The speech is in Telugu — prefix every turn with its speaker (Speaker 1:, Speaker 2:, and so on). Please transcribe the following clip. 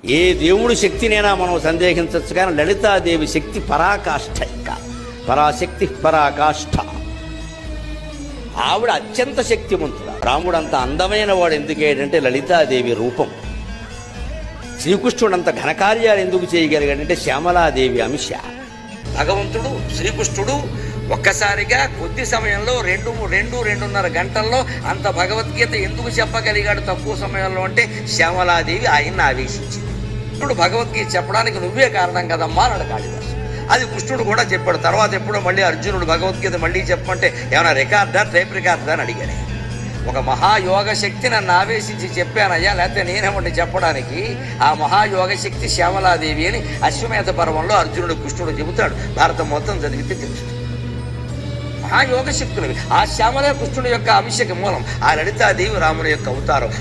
Speaker 1: ఏ దేవుడి శక్తినైనా మనం సందేహించవచ్చు, కానీ లలితాదేవి శక్తి పరాకాష్ఠ, ఇంకా పరాశక్తి పరాకాష్ఠ. ఆవిడ అత్యంత శక్తివంతుడు. రాముడు అంత అందమైన వాడు ఎందుకేంటంటే లలితాదేవి రూపం. శ్రీకృష్ణుడు అంత ఘనకార్యాలు ఎందుకు చేయగలిగాడంటే శ్యామలాదేవి అంశ. భగవంతుడు శ్రీకృష్ణుడు ఒక్కసారిగా కొద్ది సమయంలో 2-2.5 గంటల్లో అంత భగవద్గీత ఎందుకు చెప్పగలిగాడు తక్కువ సమయంలో అంటే శ్యామలాదేవి ఆయన్ని ఆవేశించింది. ఇప్పుడు భగవద్గీత చెప్పడానికి నువ్వే కారణం కదమ్మా అన్నాడు కాళిదాసు. అది కృష్ణుడు కూడా చెప్పాడు. తర్వాత ఎప్పుడో మళ్ళీ అర్జునుడు భగవద్గీత మళ్ళీ చెప్పమంటే ఏమైనా రికార్డా టైప్ రికార్డా అని అడిగాడు. ఒక మహాయోగ శక్తి నన్ను ఆవేశించి చెప్పానయ్యా, లేకపోతే నేనేమంటే చెప్పడానికి. ఆ మహాయోగ శక్తి శ్యామలాదేవి అని అశ్వమేధ పర్వంలో అర్జునుడు కృష్ణుడు చెబుతాడు. భారతం మొత్తం చదివితే తెలుస్తుంది. మహాయోగ శక్తులు ఆ శ్యామల కృష్ణుడి యొక్క అంశకి మూలం. ఆ లలితాదేవి రాముని యొక్క అవతారం.